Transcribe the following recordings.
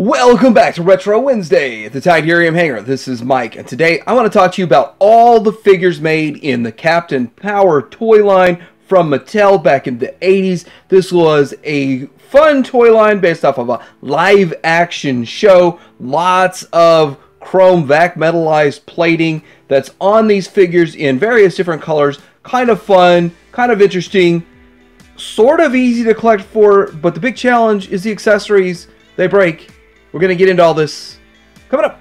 Welcome back to Retro Wednesday at the Titanium Hangar. This is Mike, and today I want to talk to you about all the figures made in the Captain Power toy line from Mattel back in the 80s. This was a fun toy line based off of a live action show. Lots of chrome vac metallized plating that's on these figures in various different colors. Kind of fun, kind of interesting, sort of easy to collect for, but the big challenge is the accessories. They break. We're going to get into all this coming up.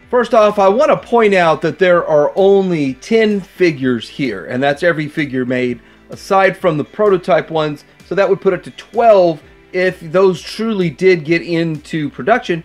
First off, I want to point out that there are only 10 figures here, and that's every figure made aside from the prototype ones, so that would put it to 12 if those truly did get into production.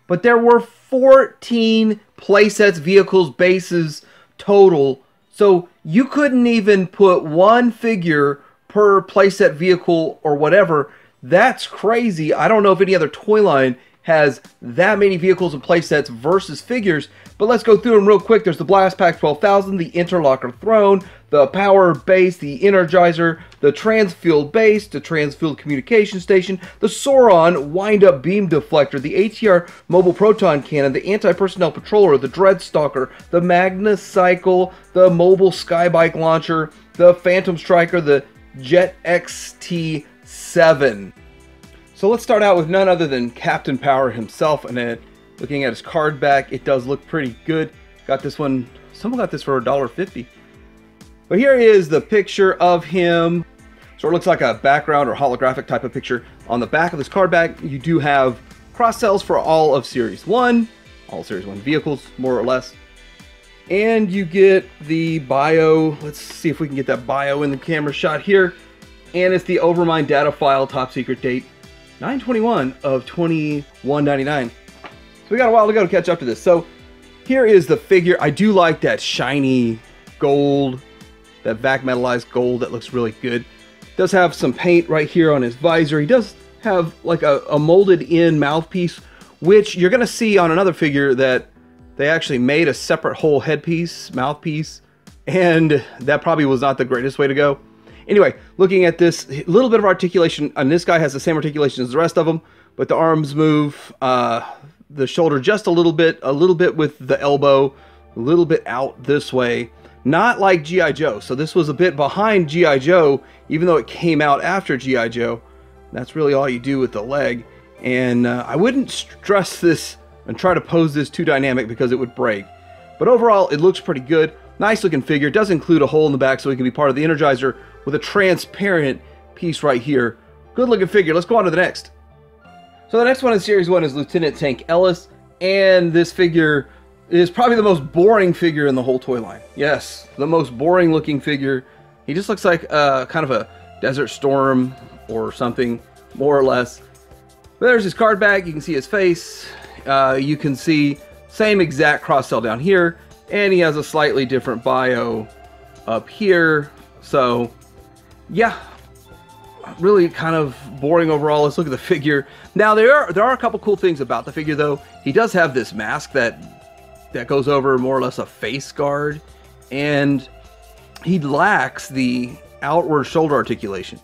But there were 14 playsets, vehicles, bases total. So you couldn't even put one figure per playset, vehicle, or whatever. That's crazy. I don't know if any other toy line has that many vehicles and playsets versus figures, but let's go through them real quick. There's the Blast Pack 12,000, the Interlocker Throne, the Power Base, the Energizer, the Transfield Base, the Transfield Communication Station, the Sauron Wind-Up Beam Deflector, the ATR Mobile Proton Cannon, the Anti-Personnel Patroller, the Dreadstalker, the Magnus Cycle, the Mobile Skybike Launcher, the Phantom Striker, the Jet XT7. So let's start out with none other than Captain Power himself, and then looking at his card back, it does look pretty good. Got this one, someone got this for $1.50. But here is the picture of him. So it looks like a background or holographic type of picture. On the back of this card back, you do have cross-sells for all of Series 1, all Series 1 vehicles, more or less. And you get the bio. Let's see if we can get that bio in the camera shot here. And it's the Overmind data file, top secret date, 9/21 of 2199. So we got a while to go to catch up to this. So here is the figure. I do like that shiny gold, that vac metallized gold. That looks really good. Does have some paint right here on his visor. He does have like a molded in mouthpiece, which you're going to see on another figure that they actually made a separate whole headpiece, mouthpiece, and that probably was not the greatest way to go. Anyway, looking at this, a little bit of articulation, and this guy has the same articulation as the rest of them, but the arms move, the shoulder just a little bit with the elbow, a little bit out this way. Not like G.I. Joe. So this was a bit behind G.I. Joe, even though it came out after G.I. Joe. That's really all you do with the leg. And I wouldn't stress this and try to pose this too dynamic because it would break. But overall, it looks pretty good. Nice looking figure. It does include a hole in the back so it can be part of the Energizer with a transparent piece right here. Good looking figure. Let's go on to the next. So the next one in Series 1 is Lieutenant Tank Ellis. And this figure is probably the most boring figure in the whole toy line. Yes, the most boring looking figure. He just looks like kind of a Desert Storm or something, more or less. But there's his card back. You can see his face. You can see same exact cross-cell down here. And he has a slightly different bio up here. So, yeah, really kind of boring overall. Let's look at the figure. Now, there are a couple cool things about the figure, though. He does have this mask that goes over more or less a face guard, and he lacks the outward shoulder articulation.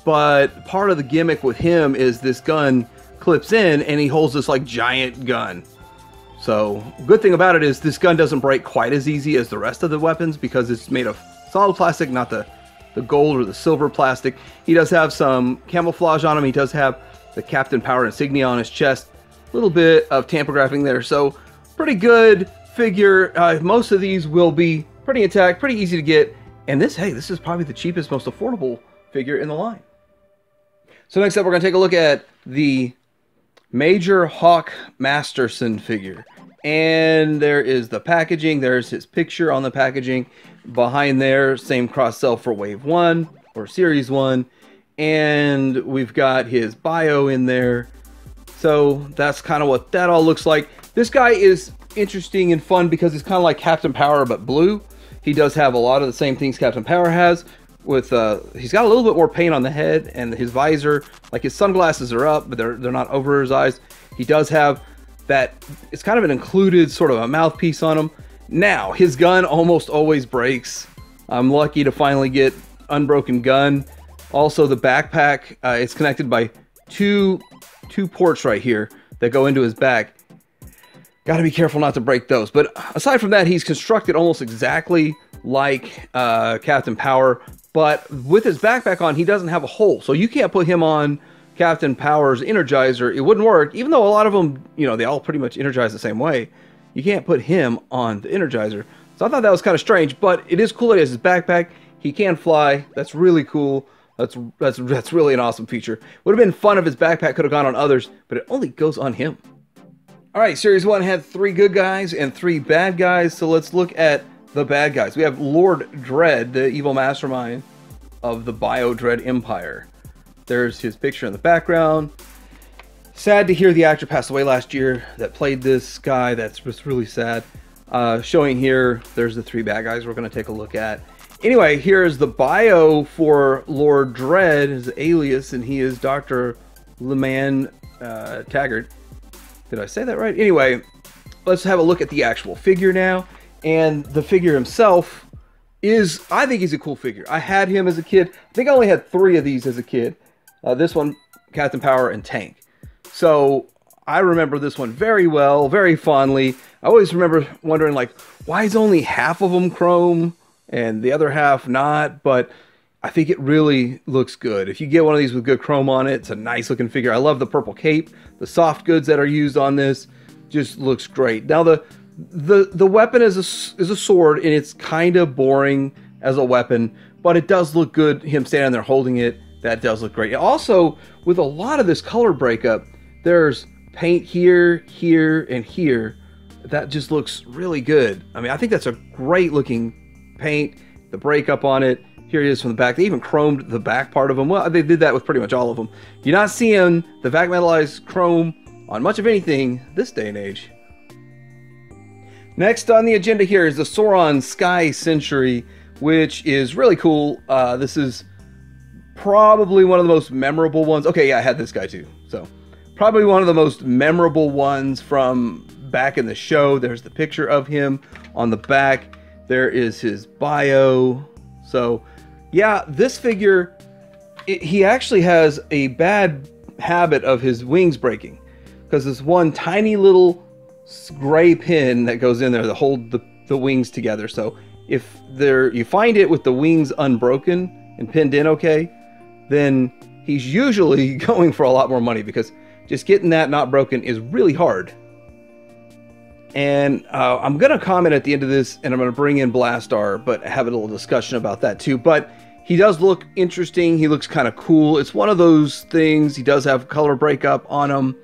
But part of the gimmick with him is this gun clips in, and he holds this like giant gun. So, good thing about it is this gun doesn't break quite as easy as the rest of the weapons because it's made of solid plastic, not the gold or the silver plastic. He does have some camouflage on him. He does have the Captain Power insignia on his chest. A little bit of tamper-graphing there. So, pretty good figure. Most of these will be pretty intact, pretty easy to get. And this, hey, this is probably the cheapest, most affordable figure in the line. So next up, we're going to take a look at the Major Hawk Masterson figure. And there is the packaging. There's his picture on the packaging. Behind there, same cross-cell for Wave 1 or Series 1. And we've got his bio in there. So that's kind of what that all looks like. This guy is interesting and fun because he's kind of like Captain Power but blue. He does have a lot of the same things Captain Power has. With he's got a little bit more paint on the head, and his visor, like his sunglasses are up, but they're not over his eyes. He does have that, it's kind of an included sort of a mouthpiece on him. Now, his gun almost always breaks I'm lucky to finally get unbroken gun. Also, the backpack is connected by two ports right here that go into his back. Got to be careful not to break those. But aside from that, he's constructed almost exactly like Captain Power. But with his backpack on, he doesn't have a hole. So you can't put him on Captain Power's Energizer. It wouldn't work. Even though a lot of them, you know, they all pretty much energize the same way. You can't put him on the Energizer. So I thought that was kind of strange. But it is cool that he has his backpack. He can fly. That's really cool. That's really an awesome feature. Would have been fun if his backpack could have gone on others. But it only goes on him. Alright, Series 1 had 3 good guys and 3 bad guys, so let's look at the bad guys. We have Lord Dread, the evil mastermind of the Bio-Dread Empire. There's his picture in the background. Sad to hear the actor passed away last year that played this guy. That's just really sad. Showing here, there's the 3 bad guys we're going to take a look at. Anyway, here's the bio for Lord Dread, his alias, and he is Dr. Leman Taggart. Did I say that right? Anyway, let's have a look at the actual figure now. And the figure himself is, I think he's a cool figure. I had him as a kid. I think I only had 3 of these as a kid. This one, Captain Power, and Tank. So I remember this one very well, very fondly. I always remember wondering, like, why is only half of them chrome and the other half not? But I think it really looks good. If you get one of these with good chrome on it, it's a nice looking figure. I love the purple cape. The soft goods that are used on this just looks great. Now the weapon is a sword, and it's kind of boring as a weapon, but it does look good. Him standing there holding it, that does look great. Also, with a lot of this color breakup, there's paint here, here, and here. That just looks really good. I mean, I think that's a great looking paint. The breakup on it. Here it is from the back. They even chromed the back part of them. Well, they did that with pretty much all of them. You're not seeing the vac metallized chrome on much of anything this day and age. Next on the agenda here is the Sauron Sky Century, which is really cool. This is probably one of the most memorable ones. Okay, yeah, I had this guy too. So probably one of the most memorable ones from back in the show. There's the picture of him on the back. There is his bio. So yeah, this figure, he actually has a bad habit of his wings breaking, because there's one tiny little gray pin that goes in there to hold the wings together. So if you find it with the wings unbroken and pinned in okay, then he's usually going for a lot more money, because just getting that not broken is really hard. And I'm going to comment at the end of this, and I'm going to bring in Blastar, but have a little discussion about that too. But he does look interesting. He looks kind of cool. It's one of those things. He does have color breakup on him,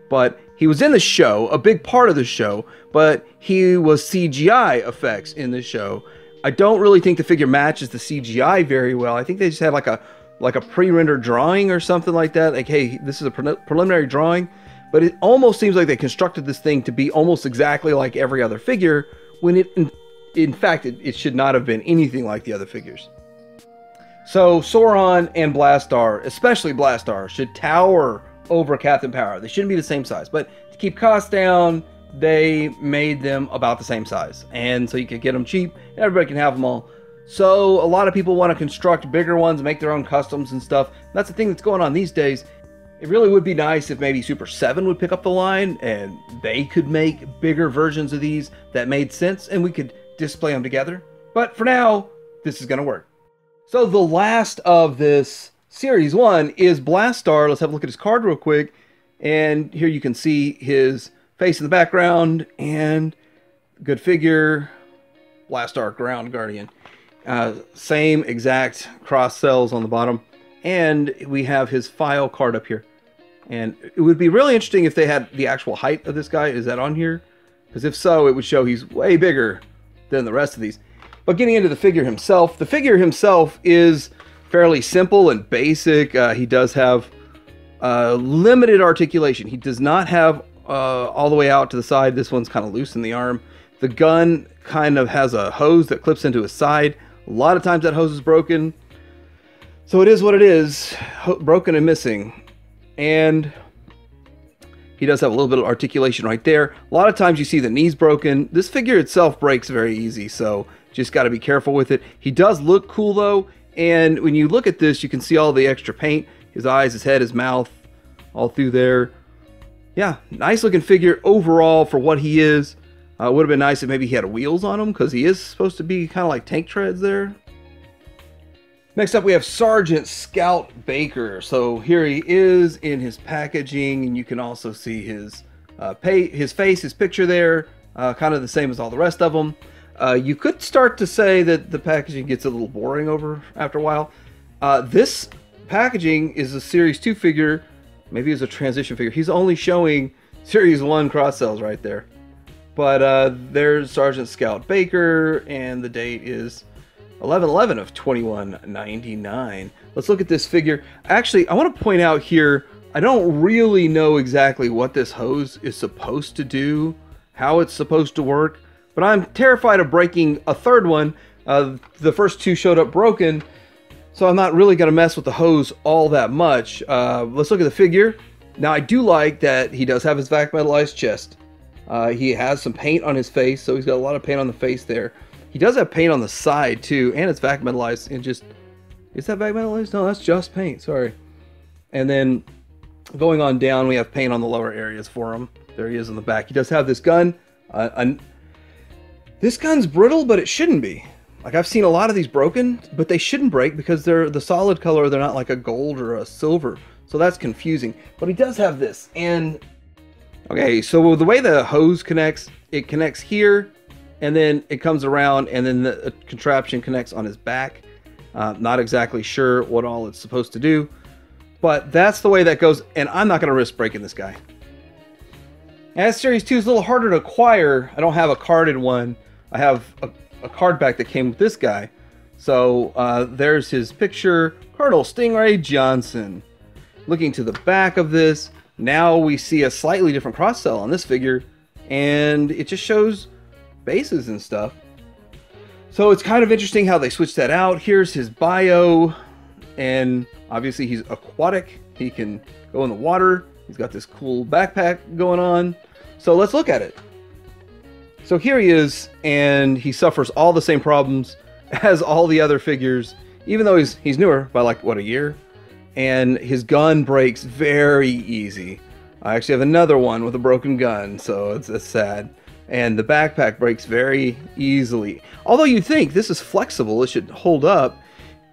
but he was in the show, a big part of the show, but he was CGI effects in the show. I don't really think the figure matches the CGI very well. I think they just had like a pre-rendered drawing or something like that. Like, hey, this is a preliminary drawing. But it almost seems like they constructed this thing to be almost exactly like every other figure, when in fact, it should not have been anything like the other figures. So Sauron and Blastar, especially Blastar, should tower over Captain Power. They shouldn't be the same size, but to keep costs down, they made them about the same size. And so you could get them cheap, and everybody can have them all. So a lot of people want to construct bigger ones, make their own customs and stuff. That's the thing that's going on these days. It really would be nice if maybe Super 7 would pick up the line and they could make bigger versions of these that made sense, and we could display them together. But for now, this is going to work. So the last of this Series 1 is Blastar. Let's have a look at his card real quick. And here you can see his face in the background, and good figure, Blastar Ground Guardian. Same exact cross cells on the bottom. And we have his file card up here. And it would be really interesting if they had the actual height of this guy. Is that on here? Because if so, it would show he's way bigger than the rest of these. But getting into the figure himself is fairly simple and basic. He does have limited articulation. He does not have all the way out to the side. This one's kind of loose in the arm. The gun kind of has a hose that clips into his side. A lot of times that hose is broken. So it is what it is, broken and missing. And he does have a little bit of articulation right there. A lot of times you see the knees broken. This figure itself breaks very easy, so Just got to be careful with it. He does look cool though, and when you look at this, you can see all the extra paint. His eyes, his head, his mouth, all through there. Yeah, nice looking figure overall for what he is. Would have been nice if maybe he had wheels on him, because he is supposed to be kind of like tank treads there. Next up, we have Sergeant Scout Baker. So here he is in his packaging, and you can also see his face, his picture there, kind of the same as all the rest of them. You could start to say that the packaging gets a little boring after a while. This packaging is a Series 2 figure, maybe it's a transition figure. He's only showing Series 1 cross cells right there. But there's Sergeant Scout Baker, and the date is 11/11 of 2199. Let's look at this figure. Actually, I want to point out here, I don't really know exactly what this hose is supposed to do, how it's supposed to work, but I'm terrified of breaking a third one. The first two showed up broken, so I'm not really going to mess with the hose all that much. Let's look at the figure. Now, I do like that he does have his vac metallized chest. He has some paint on his face, so he's got a lot of paint on the face there. He does have paint on the side too, and it's vac metallized. And just, is that vac metallized? No, that's just paint, sorry. And then going on down, we have paint on the lower areas for him. There he is in the back. He does have this gun. This gun's brittle, but it shouldn't be. Like, I've seen a lot of these broken, but they shouldn't break because they're the solid color. They're not like a gold or a silver. So that's confusing. But he does have this. And okay, so the way the hose connects, it connects here, and then it comes around, and then the contraption connects on his back. Not exactly sure what all it's supposed to do, but that's the way that goes, and I'm not going to risk breaking this guy. As Series 2 is a little harder to acquire, I don't have a carded one. I have a card back that came with this guy. So there's his picture, Colonel Stingray Johnson. Looking to the back of this, now we see a slightly different cross-cell on this figure, and it just shows bases and stuff. So it's kind of interesting how they switched that out. Here's his bio, and obviously he's aquatic. He can go in the water. He's got this cool backpack going on. So let's look at it. So here he is, and he suffers all the same problems as all the other figures, even though he's newer by like, what, a year? And his gun breaks very easy. I actually have another one with a broken gun, so it's sad. And the backpack breaks very easily. Although you'd think this is flexible, it should hold up.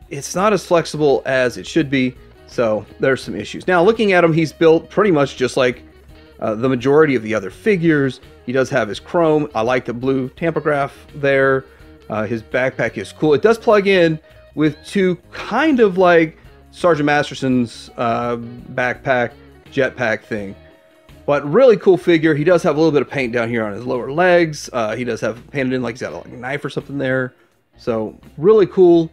It's not as flexible as it should be, so there's some issues. Now, looking at him, he's built pretty much just like the majority of the other figures. He does have his chrome. I like the blue tampograph there. His backpack is cool. It does plug in with two kind of like Sergeant Masterson's backpack, jetpack thing. But really cool figure. He does have a little bit of paint down here on his lower legs. He does have painted in like he's got like a knife or something there. So really cool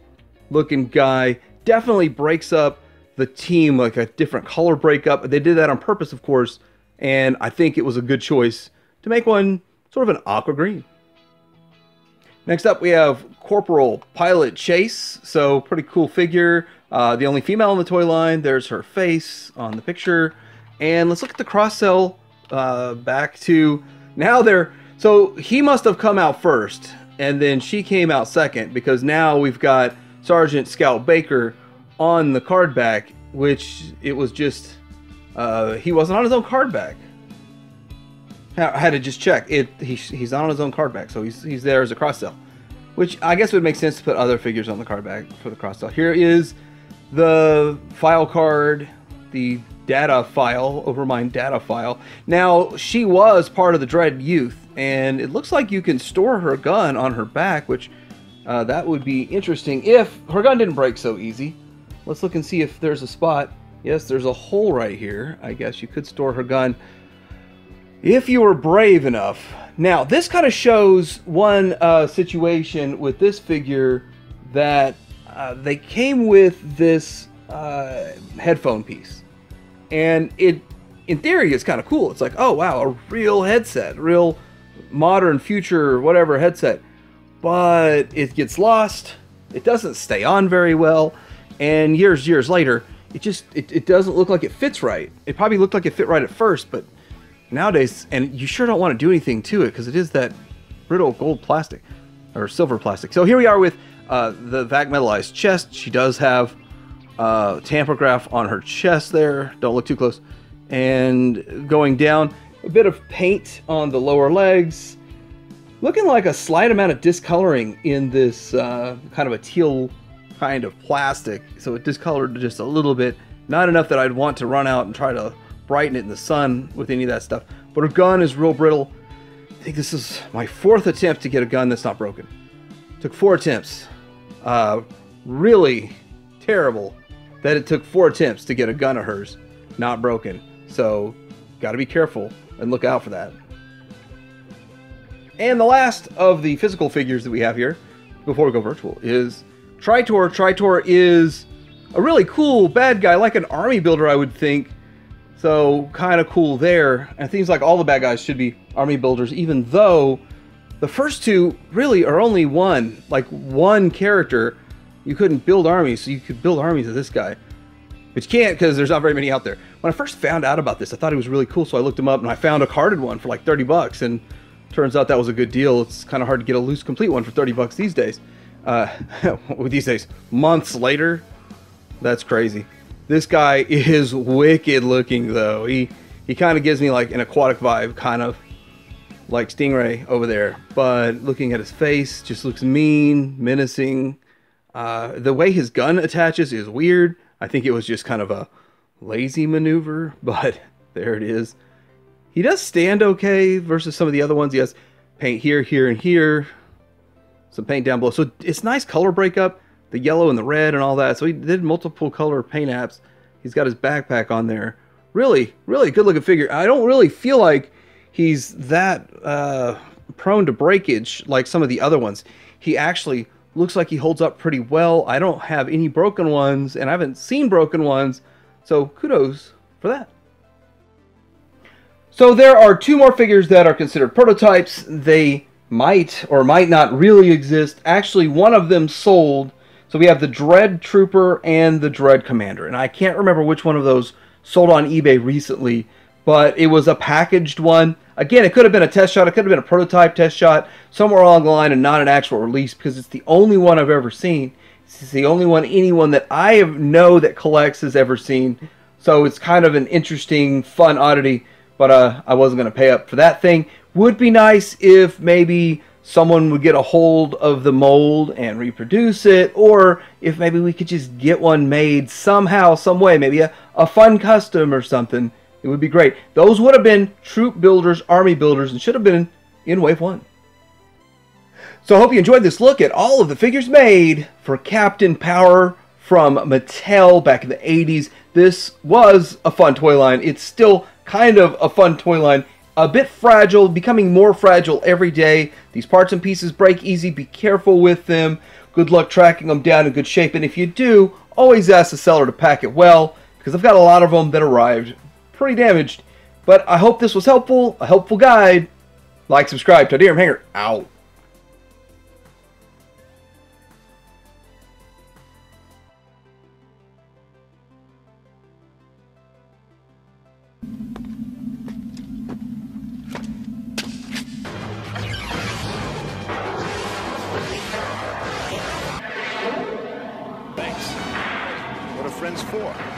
looking guy. Definitely breaks up the team, like a different color breakup. They did that on purpose, of course. And I think it was a good choice to make one sort of an aqua green. Next up, we have Corporal Pilot Chase. So pretty cool figure. The only female in the toy line. There's her face on the picture. And let's look at the cross-cell back to now there. So he must have come out first, and then she came out second, because now we've got Sergeant Scout Baker on the card back, which it was just, he wasn't on his own card back. I had to just check. He's not on his own card back, so he's there as a cross-cell, which I guess would make sense to put other figures on the card back for the cross-cell. Here is the file card, the data file, Overmind data file. Now, she was part of the Dread Youth, and it looks like you can store her gun on her back, which that would be interesting if her gun didn't break so easy. Let's look and see if there's a spot. Yes, there's a hole right here. I guess you could store her gun if you were brave enough. Now, this kind of shows one situation with this figure that they came with this headphone piece. And it, in theory, is kind of cool. It's like, oh, wow, a real headset, real modern, future, whatever headset. But it gets lost. It doesn't stay on very well. And years later, it doesn't look like it fits right. It probably looked like it fit right at first, but nowadays, and you sure don't want to do anything to it because it is that brittle gold plastic. or silver plastic. So here we are with the vac metallized chest. She does have tampograph on her chest there. Don't look too close. And going down, a bit of paint on the lower legs. Looking like a slight amount of discoloring in this kind of a teal kind of plastic. So it discolored just a little bit. Not enough that I'd want to run out and try to brighten it in the sun with any of that stuff. But her gun is real brittle. I think this is my 4th attempt to get a gun that's not broken. Took 4 attempts. Really terrible that it took 4 attempts to get a gun of hers not broken. So got to be careful and look out for that. And the last of the physical figures that we have here, before we go virtual, is Tritor. Tritor is a really cool bad guy, like an army builder, I would think. So kind of cool there. And it seems like all the bad guys should be army builders, even though the first 2 really are only one character. You couldn't build armies, so you could build armies of this guy. But you can't because there's not very many out there. When I first found out about this, I thought he was really cool, so I looked him up and I found a carded one for like 30 bucks. And turns out that was a good deal. It's kind of hard to get a loose complete one for 30 bucks these days. These days, months later, that's crazy. This guy is wicked looking though. He kind of gives me like an aquatic vibe, kind of like Stingray over there. But looking at his face, just looks mean, menacing. The way his gun attaches is weird. I think it was just kind of a lazy maneuver, but there it is. He does stand okay versus some of the other ones. He has paint here, here, and here. Some paint down below. So it's nice color breakup. The yellow and the red and all that. So he did multiple color paint apps. He's got his backpack on there. Really, really good looking figure. I don't really feel like he's that prone to breakage like some of the other ones. He actually looks like he holds up pretty well. I don't have any broken ones, and I haven't seen broken ones. So kudos for that. So there are 2 more figures that are considered prototypes. They might or might not really exist. Actually, one of them sold. So we have the Dread Trooper and the Dread Commander. And I can't remember which one of those sold on eBay recently, but it was a packaged one. Again, it could have been a test shot. It could have been a prototype test shot somewhere along the line and not an actual release, because it's the only one I've ever seen. It's the only one anyone that I know that collects has ever seen. So it's kind of an interesting, fun oddity. But I wasn't going to pay up for that thing. Would be nice if maybe someone would get a hold of the mold and reproduce it, or if maybe we could just get one made somehow, some way, maybe a fun custom or something. It would be great. Those would have been troop builders, army builders, and should have been in Wave 1. So I hope you enjoyed this look at all of the figures made for Captain Power from Mattel back in the 80s. This was a fun toy line. It's still kind of a fun toy line. A bit fragile, becoming more fragile every day. These parts and pieces break easy. Be careful with them. Good luck tracking them down in good shape. And if you do, always ask the seller to pack it well, because I've got a lot of them that arrived pretty damaged. But I hope this was helpful, a helpful guide. Like, subscribe. Todirum Hanger, out. Thanks. What are friends for?